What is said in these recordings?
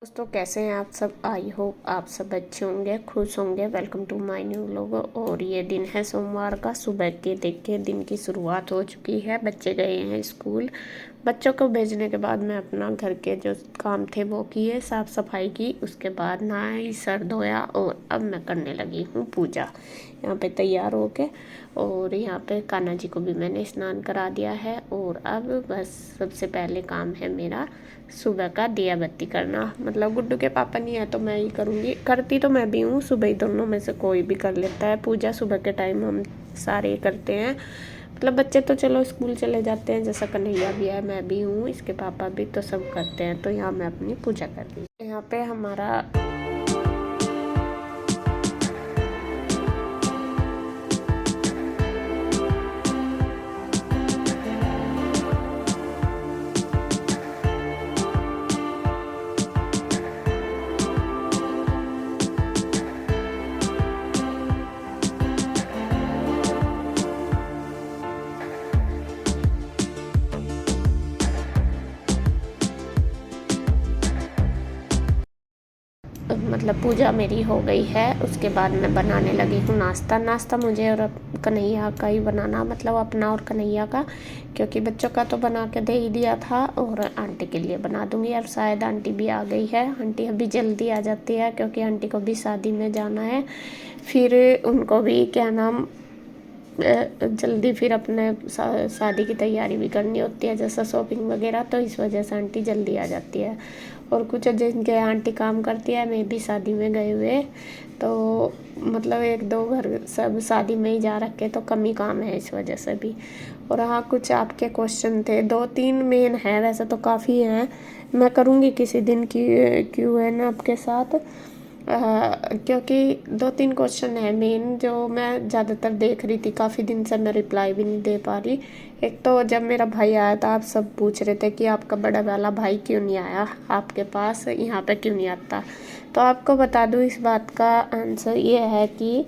दोस्तों कैसे हैं आप सब। आई होप आप सब अच्छे होंगे, खुश होंगे। Welcome to my new vlog. और ये दिन है सोमवार का। सुबह के देखिए दिन की शुरुआत हो चुकी है। बच्चे गए हैं स्कूल। बच्चों को भेजने के बाद मैं अपना घर के जो काम थे वो किए, साफ़ सफाई की। उसके बाद नहाई, सर धोया और अब मैं करने लगी हूँ पूजा। यहाँ पे तैयार होके और यहाँ पे कान्हा जी को भी मैंने स्नान करा दिया है। और अब बस सबसे पहले काम है मेरा सुबह का दिया बत्ती करना। मतलब गुड्डू के पापा नहीं है तो मैं ही करूँगी। करती तो मैं भी हूँ, सुबह ही दोनों में से कोई भी कर लेता है पूजा। सुबह के टाइम हम सारे करते हैं। मतलब बच्चे तो चलो स्कूल चले जाते हैं, जैसा कन्हैया भी है, मैं भी हूँ, इसके पापा भी, तो सब करते हैं। तो यहाँ मैं अपनी पूजा कर रही हूँ। यहाँ पे हमारा मतलब पूजा मेरी हो गई है। उसके बाद मैं बनाने लगी हूँ नाश्ता मुझे और कन्हैया का ही बनाना, मतलब अपना और कन्हैया का, क्योंकि बच्चों का तो बना के दे ही दिया था। और आंटी के लिए बना दूंगी। और शायद आंटी भी आ गई है। आंटी अभी जल्दी आ जाती है क्योंकि आंटी को भी शादी में जाना है। फिर उनको भी क्या नाम जल्दी फिर अपने शादी की तैयारी भी करनी होती है, जैसा शॉपिंग वगैरह। तो इस वजह से आंटी जल्दी आ जाती है। और कुछ जिनके आंटी काम करती है, मैं भी शादी में गए हुए, तो मतलब एक दो घर सब शादी में ही जा रखे, तो कम ही काम है इस वजह से भी। और हाँ, कुछ आपके क्वेश्चन थे, दो तीन मेन है, वैसे तो काफ़ी हैं। मैं करूँगी किसी दिन की Q&A आपके साथ, क्योंकि दो तीन क्वेश्चन है मेन जो मैं ज़्यादातर देख रही थी। काफ़ी दिन से मैं रिप्लाई भी नहीं दे पा रही। एक तो जब मेरा भाई आया था, आप सब पूछ रहे थे कि आपका बड़ा वाला भाई क्यों नहीं आया आपके पास, यहाँ पे क्यों नहीं आता। तो आपको बता दूँ, इस बात का आंसर ये है कि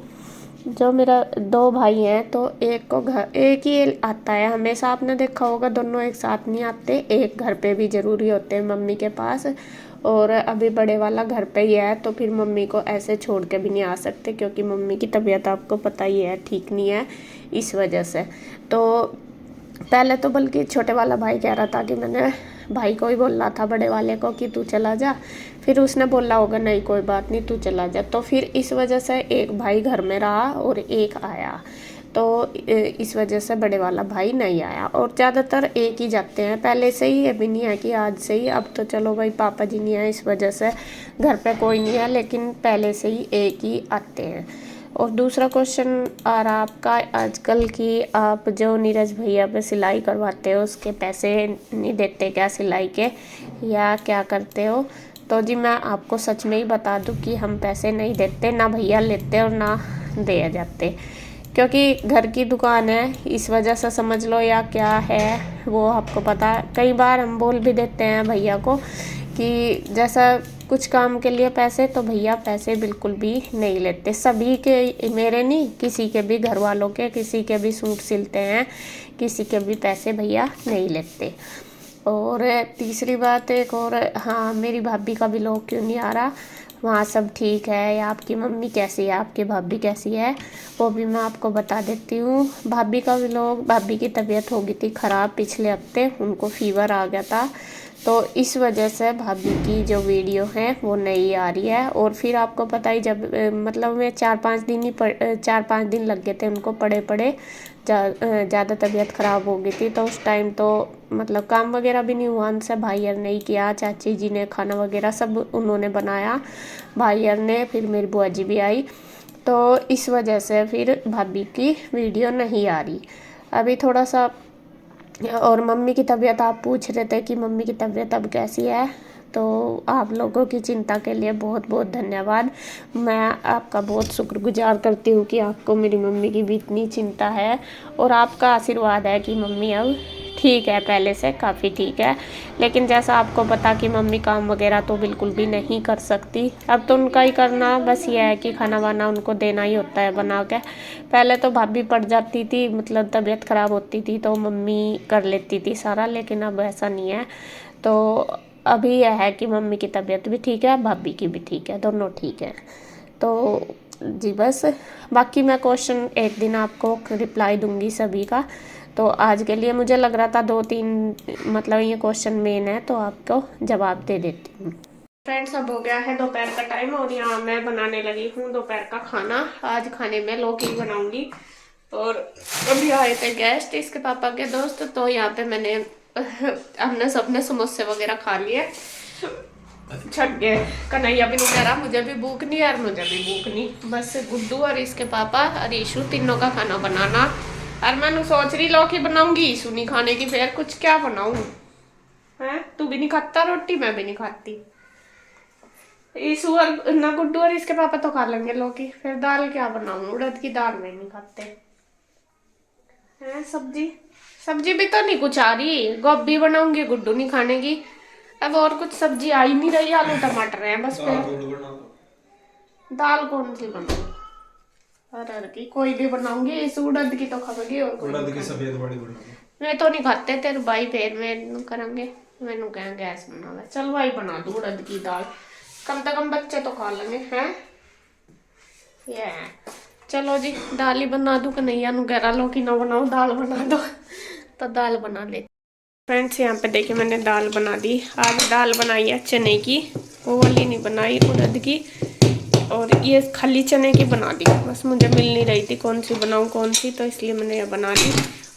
जो मेरा दो भाई हैं, तो एक को घर एक ही आता है हमेशा। आपने देखा होगा दोनों एक साथ नहीं आते, एक घर पे भी ज़रूरी होते हैं मम्मी के पास। और अभी बड़े वाला घर पे ही है, तो फिर मम्मी को ऐसे छोड़ के भी नहीं आ सकते, क्योंकि मम्मी की तबीयत आपको पता ही है, ठीक नहीं है, इस वजह से। तो पहले तो बल्कि छोटे वाला भाई कह रहा था कि मैंने भाई को ही बोल रहा था बड़े वाले को कि तू चला जा। फिर उसने बोला होगा नहीं कोई बात नहीं तू चला जा। तो फिर इस वजह से एक भाई घर में रहा और एक आया। तो इस वजह से बड़े वाला भाई नहीं आया। और ज़्यादातर एक ही जाते हैं पहले से ही, ये भी नहीं है कि आज से ही। अब तो चलो भाई पापा जी नहीं है, इस वजह से घर पे कोई नहीं है, लेकिन पहले से ही एक ही आते हैं। और दूसरा क्वेश्चन आ रहा आपका आजकल की, आप जो नीरज भैया पे सिलाई करवाते हो उसके पैसे नहीं देते क्या सिलाई के, या क्या करते हो। तो जी मैं आपको सच में ही बता दूं कि हम पैसे नहीं देते, ना भैया लेते और ना दे जाते, क्योंकि घर की दुकान है, इस वजह से समझ लो, या क्या है वो आपको पता है। कई बार हम बोल भी देते हैं भैया को कि जैसा कुछ काम के लिए पैसे, तो भैया पैसे बिल्कुल भी नहीं लेते। सभी के, मेरे नहीं, किसी के भी घर वालों के, किसी के भी सूट सिलते हैं, किसी के भी पैसे भैया नहीं लेते। और तीसरी बात एक और, हाँ मेरी भाभी का भी लोग क्यों नहीं आ रहा, वहाँ सब ठीक है, या आपकी मम्मी कैसी है, आपकी भाभी कैसी है, वो भी मैं आपको बता देती हूँ। भाभी का भी लोग, भाभी की तबीयत हो गई थी ख़राब पिछले हफ्ते, उनको फीवर आ गया था, तो इस वजह से भाभी की जो वीडियो है वो नहीं आ रही है। और फिर आपको पता ही, जब मतलब मैं 4-5 दिन लग गए थे उनको पड़े पड़े, ज़्यादा तबीयत ख़राब हो गई थी। तो उस टाइम तो मतलब काम वगैरह भी नहीं हुआ उनसे, भाईयर ने ही किया, चाची जी ने खाना वगैरह सब उन्होंने बनाया, भाईयर ने, फिर मेरी बुआ जी भी आई। तो इस वजह से फिर भाभी की वीडियो नहीं आ रही अभी थोड़ा सा। और मम्मी की तबीयत आप पूछ रहे थे कि मम्मी की तबीयत अब कैसी है, तो आप लोगों की चिंता के लिए बहुत बहुत धन्यवाद। मैं आपका बहुत शुक्रगुजार करती हूँ कि आपको मेरी मम्मी की भी इतनी चिंता है, और आपका आशीर्वाद है कि मम्मी अब ठीक है, पहले से काफ़ी ठीक है। लेकिन जैसा आपको पता कि मम्मी काम वगैरह तो बिल्कुल भी नहीं कर सकती, अब तो उनका ही करना, बस ये है कि खाना वाना उनको देना ही होता है बना के। पहले तो भाभी पड़ जाती थी, मतलब तबीयत ख़राब होती थी तो मम्मी कर लेती थी सारा, लेकिन अब ऐसा नहीं है। तो अभी यह है कि मम्मी की तबीयत भी ठीक है, भाभी की भी ठीक है, दोनों ठीक है। तो जी बस, बाकी मैं क्वेश्चन एक दिन आपको रिप्लाई दूंगी सभी का। तो आज के लिए मुझे लग रहा था 2-3 मतलब ये क्वेश्चन मेन है, तो आपको जवाब दे देती हूँ। फ्रेंड्स, अब हो गया है दोपहर का टाइम और यहाँ मैं बनाने लगी हूँ दोपहर का खाना। आज खाने में लौकी बनाऊंगी। और अभी आए थे गेस्ट, इसके पापा के दोस्त, तो यहाँ पे हमने सबने समोसे वगैरह खा लिए। छट गए। कन्हैया भी नहीं कह रहा मुझे भी भूख नहीं और मुझे भी भूख नहीं। बस गुड्डू और इसके पापा और ईशू तीनों का खाना बनाना। और मैं सोच रही लौकी बनाऊंगी, ईशू नहीं खाने की, फिर कुछ क्या बनाऊं है। तू भी नहीं खाता रोटी, मैं भी नहीं खाती। ईशू और ना गुड्डू और इसके पापा तो खा लेंगे लौकी, फिर दाल क्या बनाऊं? उड़द की दाल में नहीं खाते हैं। सब्जी भी तो नहीं कुछ आ रही। गोभी बनाऊंगी, गुड्डू नहीं खाने की। अब और कुछ सब्जी आ ही नहीं रही, आलू टमाटर है बस। फिर दाल कौन सी बनाऊं? अरहर की कोई भी बनाऊंगी, इस उड़द की तो खाओगी। और उड़द की सफेद बड़ी बनाऊंगी। मैं तो नहीं खाते तेरे भाई, फिर मैं करेंगे, मैनू कह गैस बना। चल भाई बना दू उड़द की दाल, कम से कम बच्चे तो खा लेंगे हैं। ये चलो जी, दाल ही बना दूं। कन्हैया नु कह रहा लौकी ना बनाओ, दाल बना दो। तो दाल बना ले। फ्रेंड्स, यहाँ पे देखिए मैंने दाल बना दी। आज दाल बनाई है चने की, वो वाली नहीं बनाई उड़द की। और ये खाली चने की बना दी। बस मुझे मिल नहीं रही थी कौन सी बनाऊँ कौन सी, तो इसलिए मैंने ये बना दी।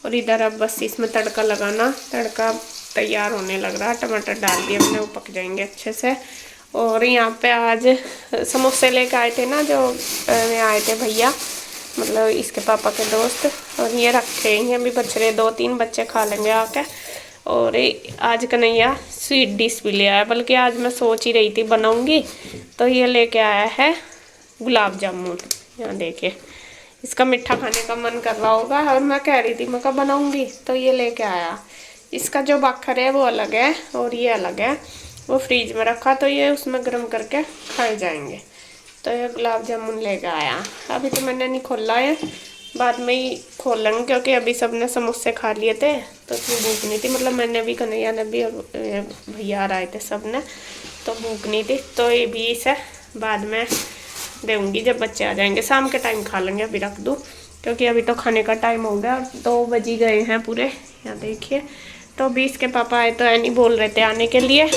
और इधर अब बस इसमें तड़का लगाना। तड़का तैयार होने लग रहा, टमाटर डाल दिए मैंने, वो पक जाएंगे अच्छे से। और यहाँ पे आज समोसे लेके आए थे ना, जो आए थे भैया, मतलब इसके पापा के दोस्त। और ये रखे हैं अभी बच रहे, 2-3 बच्चे खा लेंगे आके। और आज कन्हैया स्वीट डिश भी ले आया, बल्कि आज मैं सोच ही रही थी बनाऊंगी, तो ये लेके आया है गुलाब जामुन। यहाँ देखिए, इसका मीठा खाने का मन कर रहा होगा और मैं कह रही थी मैं कब बनाऊंगी, तो ये लेके आया। इसका जो बखर है वो अलग है और ये अलग है, वो फ्रीज में रखा, तो ये उसमें गर्म करके खाए जाएंगे। तो ये गुलाब जामुन लेके आया। अभी तो मैंने नहीं खोला है, बाद में ही खोलेंगे, क्योंकि अभी सबने समोसे खा लिए थे तो इतनी भूख नहीं थी। मतलब मैंने भी, कन्हैया ने भी, भैया आए थे सब ने, तो भूख नहीं थी। तो ये भी इसे बाद में दूँगी जब बच्चे आ जाएंगे। शाम के टाइम खा लेंगे, अभी रख दूँ, क्योंकि अभी तो खाने का टाइम हो गया, 2 बज ही गए हैं पूरे। यहाँ देखिए, तो अभी इसके पापा आए तो नहीं बोल रहे थे आने के लिए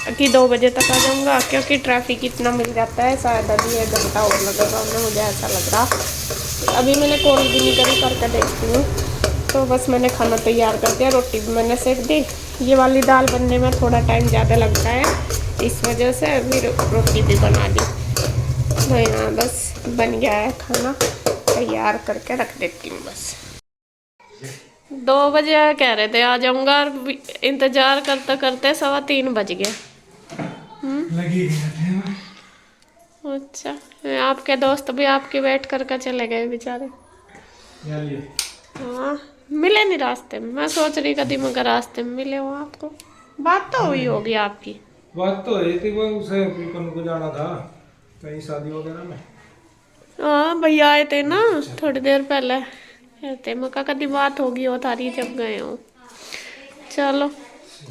कि 2 बजे तक आ जाऊँगा, क्योंकि ट्रैफिक इतना मिल जाता है। शायद अभी 1 घंटा और लगेगा, मुझे ऐसा लग रहा। अभी मैंने कॉल भी नहीं करी, करके देखती हूँ। तो बस मैंने खाना तैयार कर दिया, रोटी भी मैंने सेक दी। ये वाली दाल बनने में थोड़ा टाइम ज़्यादा लगता है, इस वजह से अभी रोटी भी बना दी। तो यहाँ बस बन गया है खाना, तैयार करके रख देती हूँ बस। 2 बजे कह रहे थे आ जाऊँगा, और इंतज़ार करते करते 2:15 बज गए। लगी गए। अच्छा, आपके दोस्त भी आपकी वेट करके चले गए बेचारे। हाँ, मिले नहीं रास्ते में। मैं सोच रही कभी मगर रास्ते में मिले हो आपको। बात तो हुई होगी आपकी। बात तो हुई थी, वो उसे को जाना था कहीं शादी वगैरह में। हाँ, भैया आए थे ना थोड़ी देर पहले, कहते मका कभी बात होगी हो थारी जब गए हो। चलो,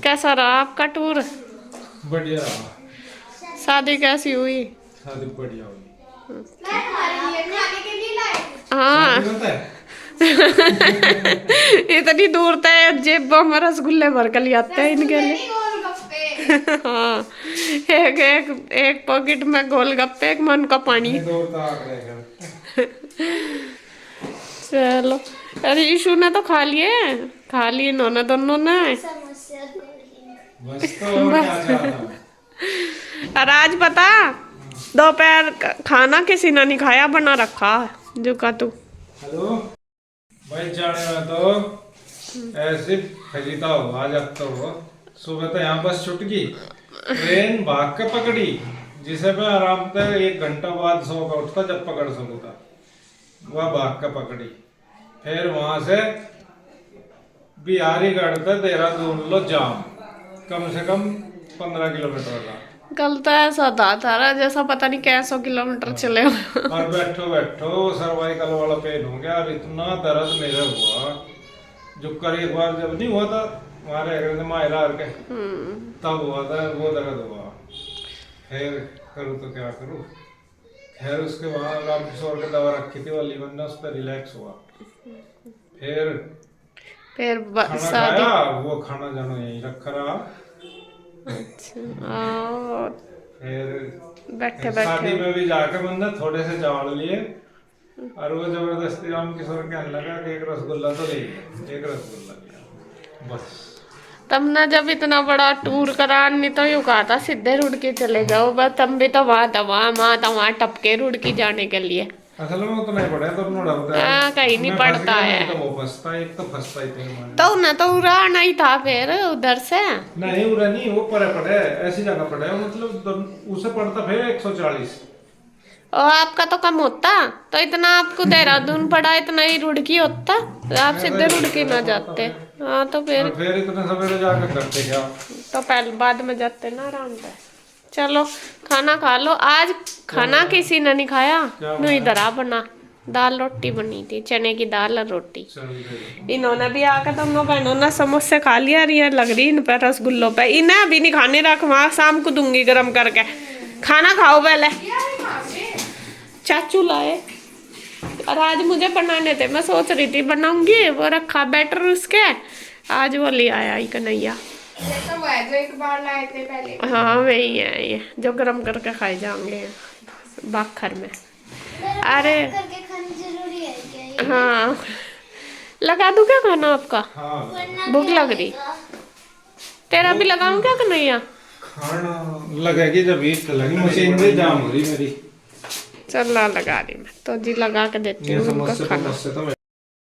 कैसा रहा आपका टूर? बढ़िया रहा। शादी कैसी हुई? शादी बढ़िया हुई। हाँ इतनी दूर तक जेब में रसगुल्ले भर कर ले आते हैं इनके लिए। हाँ, एक पॉकेट में गोलगप्पे, एक मन का पानी। चलो, अरे ईशु ने तो खा लिए इन्होंने दोनों ने। बस तो और आज पता, दोपहर खाना किसी ने नहीं खाया, बना रखा जो का तू। हेलो भाई, जाने में तो ऐसे फजीता हो, आज अब तो हो। सुबह तो यहाँ बस छूट गई, ट्रेन भाग के पकड़ी, जिसे मैं आराम से 1 घंटा बाद सो का उठता जब पकड़ सकता, वह भाग के पकड़ी। फिर वहां से बिहारीगढ़ तक देहरादून लो जाम, कम से कम 15 किलोमीटर का। कल तो ऐसा था तारा जैसा पता नहीं कैसो किलोमीटर चले हो। और बैठो बैठो सर्वाइकल वाला पेन हो गया, और इतना दर्द मेरे हुआ जो कर एक बार जब नहीं हुआ था हमारे घर में मायरा के तब हुआ था वो दर्द हुआ। फिर करूँ तो क्या करूँ। खैर उसके बाद राम किशोर की दवा रखी थी, वो लीवर ने उस पर रिलैक्स हुआ। फिर खाना खाया, वो खाना जानो यहीं रखा रहा। अच्छा फिर बैठे शादी बैठे में भी जाकर मैंने थोड़े से चावल लिए और वो जबरदस्ती राम किशोर कहने लगा कि एक रसगुल्ला तो ले लिया, एक रसगुल्ला लिया बस। तब ना जब इतना बड़ा टूर करा, नहीं तो यूं कहा था सीधे रुड़की चले जाओ, बस तब भी तो वहां टपके रुड़की जाने के लिए। असल में उतना ही पड़ा तो नोड़ा होता है, कहीं नहीं मैं फंस पड़ता गया, है नहीं तो वो फंसता, एक तो फंसता ही थे तो ना, तो उड़ा आना ही था फिर उधर से। नहीं उरा नहीं, वो पड़े ऐसी जगह पड़े, मतलब उसे पड़ता फिर 140। और आपका तो कम होता, तो इतना आपको देहरादून पड़ा, इतना ही रुड़की होता, आप सीधे रुड़की ना जाते। हाँ तो फिर इतने सवेरे जाकर करते क्या। तो पहले बाद में जाते ना आराम से। चलो खाना खा लो। आज खाना किसी ने नहीं खाया, नहीं दरा बना, दाल रोटी बनी थी, चने की दाल और रोटी। इन्होंने भी आकर दोनों बहनों ने समोसे खा लिया, ये लग रही इन पर रसगुल्लों पे। इन्हें अभी नहीं खाने, रख वहाँ शाम को दूंगी गरम करके। खाना खाओ पहले। चाचू लाए और आज मुझे बनाने थे, मैं सोच रही थी बनाऊंगी, वो रखा बैटर उसके, आज वो ले आया ही कन्हैया। ये तो वो है जो एक बार लाए थे पहले। हाँ वही है ये, जो गरम करके खाए जाएंगे बाखर में। अरे करके खानी जरूरी है क्या ये? हाँ लगा दूं क्या खाना आपका? हाँ भूख लग रही, तेरा भी लगाऊं क्या कन्हैया? खाना लगेगी जब ईद लगी, मशीन भी जाम हो रही मेरी। चल लगा रही मैं तो जी, लगा के देती हूँ उनको खाना।